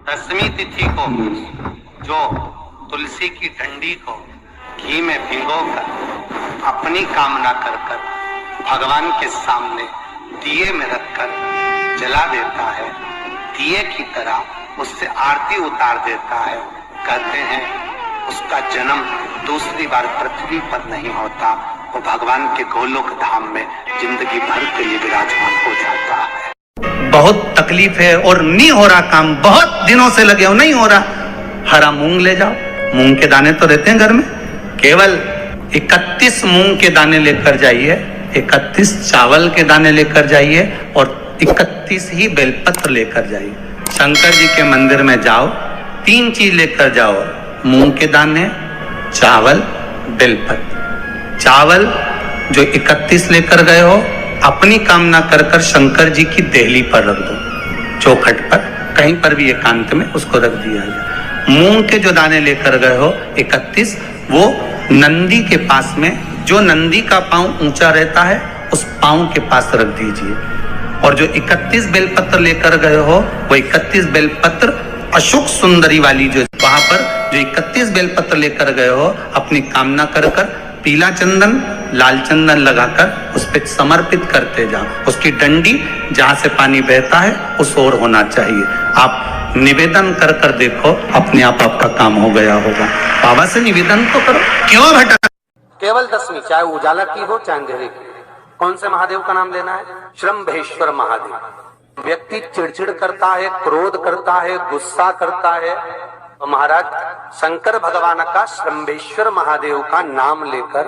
दसवीं तिथि को जो तुलसी की डंडी को घी में भिगोकर अपनी कामना कर भगवान के सामने दिए में रखकर जला देता है, दिए की तरह उससे आरती उतार देता है, कहते हैं उसका जन्म दूसरी बार पृथ्वी पर नहीं होता, वो भगवान के गोलोक धाम में जिंदगी भर के लिए विराजमान हो जाता है। बहुत तकलीफ है और नहीं हो रहा काम, बहुत दिनों से लगे हो, नहीं हो रहा, हरा मूंग ले जाओ। मूंग के दाने तो रहते हैं घर में, केवल 31 मूंग के दाने लेकर जाइए, 31 चावल के दाने लेकर जाइए और 31 ही बेलपत्र लेकर जाइए। शंकर जी के मंदिर में जाओ, 3 चीज लेकर जाओ, मूंग के दाने, चावल, बेलपत्र। चावल जो 31 लेकर गए हो, अपनी कामना कर कर शंकर जी की देहली पर रख दो, चौखट पर, कहीं पर भी एकांत में उसको रख दिया जाए। मूंग के जो दाने लेकर गए हो 31, वो नंदी के पास में, जो नंदी का पांव ऊंचा रहता है उस पांव के पास रख दीजिए। और जो 31 बेलपत्र लेकर गए हो, वो 31 बेलपत्र अशोक सुंदरी वाली जो वहां पर जो 31 बेलपत्र लेकर गए हो, अपनी कामना कर कर पीला चंदन, लाल चंदन लगाकर उस पर समर्पित करते जाओ। उसकी डंडी जहां से पानी बहता है उस ओर होना चाहिए। आप निवेदन कर कर देखो, अपने आप आपका काम हो गया होगा। बाबा से निवेदन तो करो, क्यों भटक। केवल दसवीं, चाहे उजाला की हो चाहे अंधेरे की। कौन से महादेव का नाम लेना है? श्रम्भेश्वर महादेव। व्यक्ति चिड़चिड़ करता है, क्रोध करता है, गुस्सा करता है, तो महाराज शंकर भगवान का श्रम्भेश्वर महादेव का नाम लेकर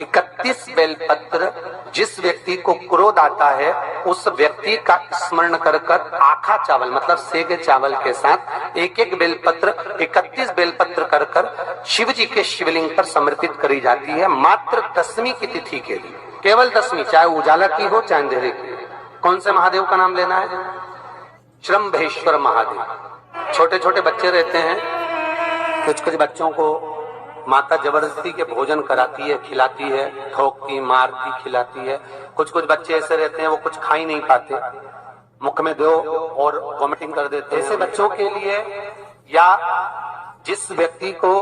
31 बेलपत्र, जिस व्यक्ति को क्रोध आता है उस व्यक्ति का स्मरण कर कर आखा चावल मतलब सेगे चावल के साथ एक एक बेलपत्र 31 बेलपत्र कर कर शिव जी के शिवलिंग पर समर्पित करी जाती है, मात्र दसवीं की तिथि के लिए। केवल दसवीं, चाहे उजाला की हो चाहे अंधेरे की। कौन से महादेव का नाम लेना है? श्रम्भेश्वर महादेव। छोटे छोटे बच्चे रहते हैं, कुछ कुछ बच्चों को माता जबरदस्ती के भोजन कराती है, खिलाती है, ठोकती, मारती, खिलाती है। कुछ कुछ बच्चे ऐसे रहते हैं वो कुछ खा ही नहीं पाते, मुख में दो और वॉमिटिंग कर देते हैं। ऐसे बच्चों के लिए या जिस व्यक्ति को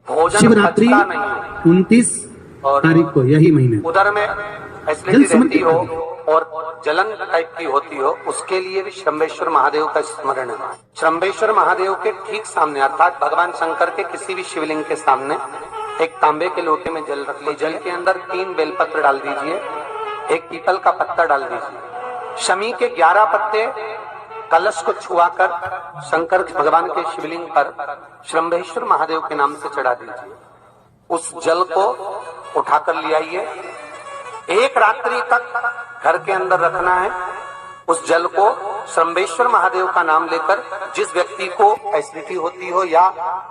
भोजन पचता नहीं, 29 तारीख को यही महीने उधर में एसिडिटी रहती हो और जलन टाइप की होती हो, उसके लिए भी श्रम्भेश्वर महादेव का स्मरण है। श्रम्भेश्वर महादेव के ठीक सामने अर्थात भगवान शंकर के किसी भी शिवलिंग के सामने एक तांबे के लोटे में जल रख लीजिए। जल के अंदर 3 बेलपत्र डाल दीजिए, एक पीपल का पत्ता डाल दीजिए, शमी के 11 पत्ते कलश को छुआकर शंकर भगवान के शिवलिंग पर श्रम्भेश्वर महादेव के नाम से चढ़ा दीजिए। उस जल को उठाकर ले आइए, एक रात्रि तक घर के अंदर रखना है। उस जल को श्रम्भेश्वर महादेव का नाम लेकर, जिस व्यक्ति को एसिडिटी होती हो या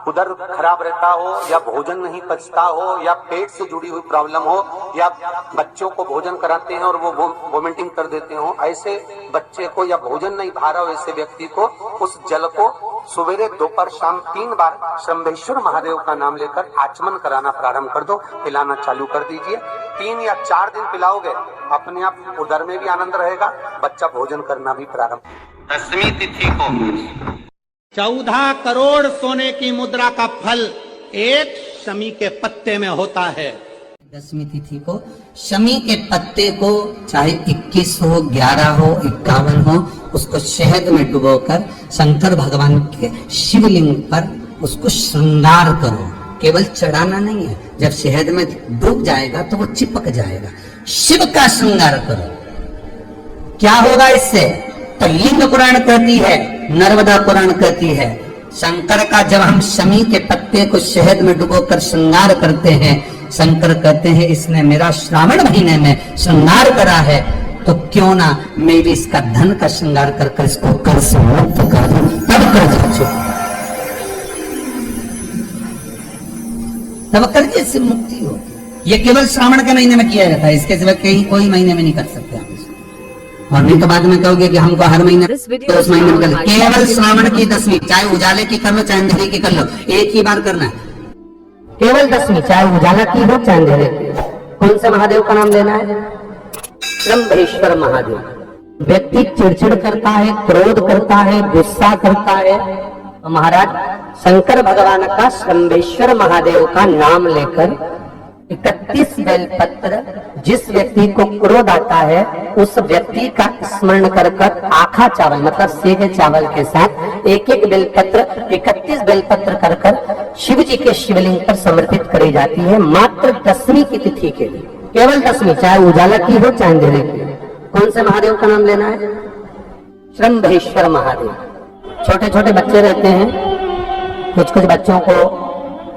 उदर खराब रहता हो या भोजन नहीं पचता हो या पेट से जुड़ी हुई प्रॉब्लम हो या बच्चों को भोजन कराते हैं और वो वोमिटिंग कर देते हो, ऐसे बच्चे को या भोजन नहीं भा रहा हो ऐसे व्यक्ति को उस जल को सवेरे दोपहर शाम 3 बार श्रम्भेश्वर महादेव का नाम लेकर आचमन कराना प्रारंभ कर दो, पिलाना चालू कर दीजिए। 3 या 4 दिन पिलाओगे, अपने आप उदर में भी आनंद रहेगा, बच्चा भोजन करना भी प्रारंभ। दसवीं तिथि को 14 करोड़ सोने की मुद्रा का फल एक शमी के पत्ते में होता है। दसवीं तिथि को शमी के पत्ते को चाहे 21 हो, 11 हो, 51 हो, उसको शहद में डुबोकर शंकर भगवान के शिवलिंग पर उसको श्रृंगार करो। केवल चढ़ाना नहीं है, जब शहद में डूब जाएगा तो वो चिपक जाएगा। शिव का श्रृंगार करो। क्या होगा इससे? तो लिंग पुराण कहती है, नर्मदा पुराण कहती है, शंकर का जब हम शमी के पत्ते को शहद में डुबोकर श्रृंगार करते हैं, शंकर कहते हैं इसने मेरा श्रावण महीने में श्रृंगार करा है, तो क्यों ना मैं भी इसका धन का श्रृंगार कर कर इसको कर से मुक्त कर दूं, तब कर्ज से मुक्ति हो। ये केवल श्रावण के महीने में किया जाता है, इसके सिवा कहीं कोई महीने में नहीं कर सकते आप इसको। और नहीं तो बाद में कहोगे कि हमको हर महीने तो उस महीने में कर, केवल श्रावण की दसवीं, चाहे उजाले की कर लो चाहे अंधेरे की कर लो, एक ही बार करना है। केवल दसवीं, चाहे उजाला की हो चाहे अंधेरे की। कौन से महादेव का नाम लेना है? श्रम्भेश्वर महादेव। व्यक्ति चिड़चिड़ करता है, क्रोध करता है, गुस्सा करता है, तो महाराज शंकर भगवान का शंभेश्वर महादेव का नाम लेकर 31 बेलपत्र, जिस व्यक्ति को क्रोध आता है उस व्यक्ति का स्मरण कर कर आखा चावल मतलब सेगे चावल के साथ एक एक बेलपत्र 31 बेलपत्र कर कर शिव जी के शिवलिंग पर समर्पित करी जाती है, मात्र 10वीं की तिथि के लिए, केवल 10वीं, चाहे उजाला की हो चाहे अंधेरे की। कौन से महादेव का नाम लेना है? शंभेश्वर महादेव। छोटे छोटे बच्चे रहते हैं, कुछ कुछ बच्चों को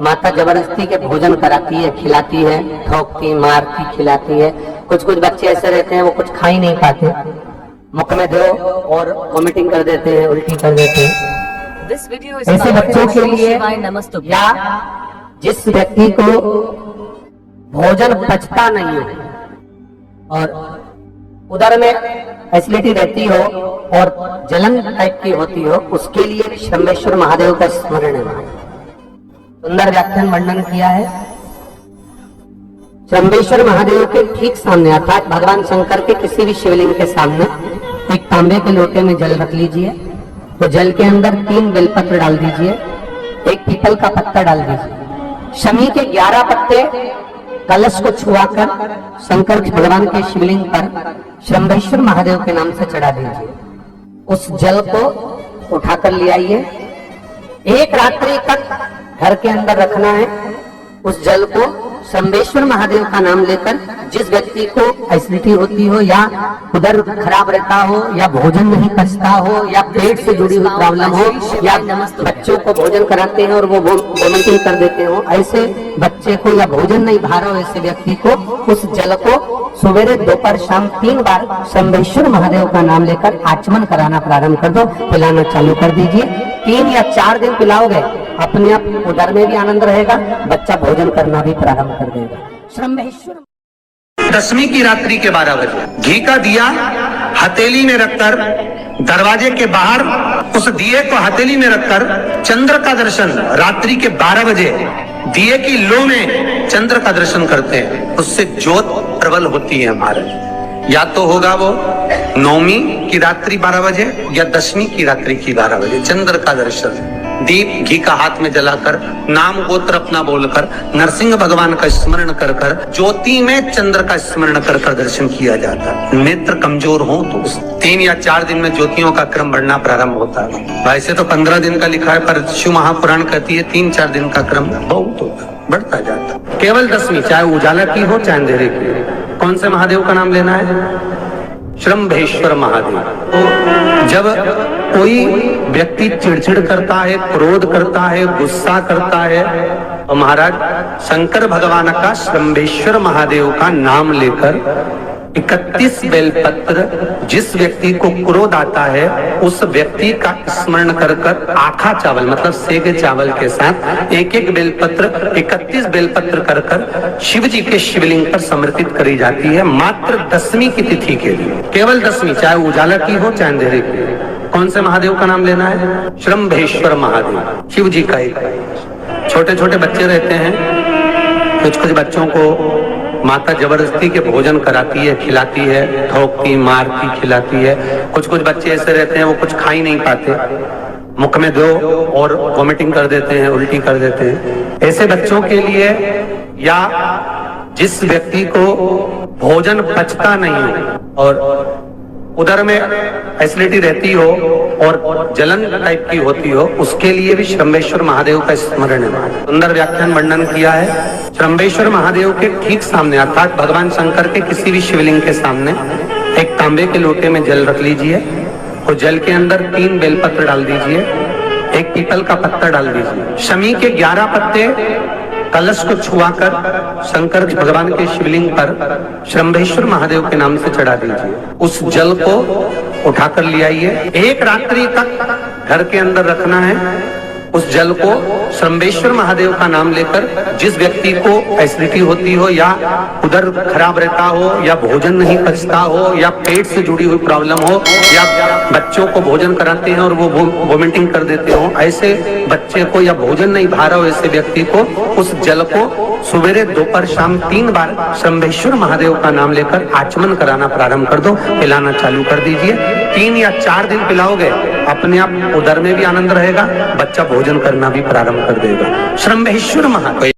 माता जबरदस्ती के भोजन कराती है, खिलाती है, ठोकती, मारती, खिलाती है। कुछ कुछ बच्चे ऐसे रहते हैं वो कुछ खा ही नहीं पाते, मुख में दो और वॉमिटिंग कर देते हैं, उल्टी कर देते हैं। ऐसे बच्चों के लिए या जिस व्यक्ति को भोजन पचता नहीं हो और उदर में एसिडिटी रहती हो और जलन टाइप की होती हो, उसके लिए भी शंभेश्वर महादेव का स्मरण है। सुंदर व्याख्यान वर्णन किया है। शंभेश्वर महादेव के ठीक सामने अर्थात भगवान शंकर के किसी भी शिवलिंग के सामने एक तांबे के लोटे में जल रख लीजिए, तो जल के अंदर 3 बेलपत्र डाल दीजिए, एक पीपल का पत्ता डाल दीजिए, शमी के 11 पत्ते कलश को छुआकर शंकर भगवान के शिवलिंग पर शंभेश्वर महादेव के नाम से चढ़ा दीजिए। उस जल को उठाकर ले आइए, एक रात्रि तक घर के अंदर रखना है। उस जल को शंभेश्वर महादेव का नाम लेकर जिस व्यक्ति को एसिडिटी होती हो या उदर खराब रहता हो या भोजन नहीं पचता हो या पेट से जुड़ी हुई प्रॉब्लम हो या बच्चों को भोजन कराते हैं और वो वोमिटिंग कर देते हो, ऐसे बच्चे को या भोजन नहीं भा रहा हो ऐसे व्यक्ति को उस जल को सवेरे दोपहर शाम 3 बार शंभेश्वर महादेव का नाम लेकर आचमन कराना प्रारंभ कर दो, पिलाना चालू कर दीजिए। 3 या 4 दिन पिलाओगे, अपने आप उदर में भी आनंद रहेगा, बच्चा भोजन करना भी प्रारंभ कर देगा। शंभेश्वर 10वीं की रात्रि के 12 बजे घी का दिया हथेली में रखकर दरवाजे के बाहर उस दिए को हथेली में रखकर चंद्र का दर्शन रात्रि के 12 बजे दिए की लो में चंद्र का दर्शन करते हैं, उससे ज्योत प्रबल होती है हमारे। या तो होगा वो 9वीं की रात्रि 12 बजे या 10वीं की रात्रि की 12 बजे चंद्र का दर्शन, दीप घी का हाथ में जलाकर नाम गोत्र अपना बोलकर नरसिंह भगवान का स्मरण कर कर ज्योति में चंद्र का स्मरण कर कर दर्शन किया जाता है। नेत्र कमजोर हो तो 3 या 4 दिन में ज्योतियों का क्रम बढ़ना प्रारंभ होता है। वैसे तो 15 दिन का लिखा है, पर शिव महापुराण कहती है 3-4 दिन का क्रम बहुत होता, बढ़ता जाता। केवल 10वीं, चाहे उजाला की हो चाहे अंधेरे की। कौन से महादेव का नाम लेना है? शंभेश्वर महादेव। तो जब कोई व्यक्ति चिड़चिड़ करता है, क्रोध करता है, गुस्सा करता है, तो महाराज शंकर भगवान का शंभेश्वर महादेव का नाम लेकर 31 बेलपत्र, जिस व्यक्ति को क्रोध आता है उस व्यक्ति का स्मरण कर कर आखा चावल मतलब सेगे चावल के साथ एक एक बेलपत्र 31 बेलपत्र कर कर शिव जी के शिवलिंग पर समर्पित करी जाती है, मात्र 10वीं की तिथि के लिए, केवल 10वीं, चाहे उजाला की हो चाहे अंधेरे की। कौन से महादेव का नाम लेना है? शंभेश्वर महादेव, शिव जी का एक। छोटे छोटे बच्चे रहते हैं, कुछ कुछ बच्चों को माता जबरदस्ती के भोजन कराती है, खिलाती है, ठोकती, मारती, खिलाती है। कुछ कुछ बच्चे ऐसे रहते हैं वो कुछ खा ही नहीं पाते, मुख में दो और वॉमिटिंग कर देते हैं, उल्टी कर देते हैं। ऐसे बच्चों के लिए या जिस व्यक्ति को भोजन पचता नहीं हो और उदर में एसिडिटी रहती हो और जलन टाइप की होती हो, उसके लिए भी शंभेश्वर महादेव का स्मरण है। सुंदर व्याख्यान वर्णन किया है। शंभेश्वर महादेव के ठीक सामने अर्थात भगवान शंकर के किसी भी शिवलिंग के सामने एक तांबे के लोटे में जल रख लीजिए और जल के अंदर 3 बेलपत्र डाल दीजिए, एक पीपल का पत्ता डाल दीजिए, शमी के 11 पत्ते कलश को छुआकर शंकर भगवान के शिवलिंग पर शंभेश्वर महादेव के नाम से चढ़ा दीजिए। उस जल को उठाकर ले आइए, एक रात्रि तक घर के अंदर रखना है, उस जल को श्रम्भेश्वर महादेव का नाम लेकर, जिस व्यक्ति को एसिडिटी होती हो या उधर खराब रहता हो या भोजन नहीं पचता हो या पेट से जुड़ी हुई प्रॉब्लम हो या बच्चों को भोजन कराते हैं और वो वोमिटिंग कर देते हो, ऐसे बच्चे को या भोजन नहीं भा रहा हो ऐसे व्यक्ति को उस जल को सवेरे दोपहर शाम 3 बार श्रम्भेश्वर महादेव का नाम लेकर आचमन कराना प्रारंभ कर दो, पिलाना चालू कर दीजिए। 3 या 4 दिन पिलाओगे, अपने आप उदर में भी आनंद रहेगा, बच्चा भोजन करना भी प्रारंभ कर देगा। श्रम्भेश्वर महादेव।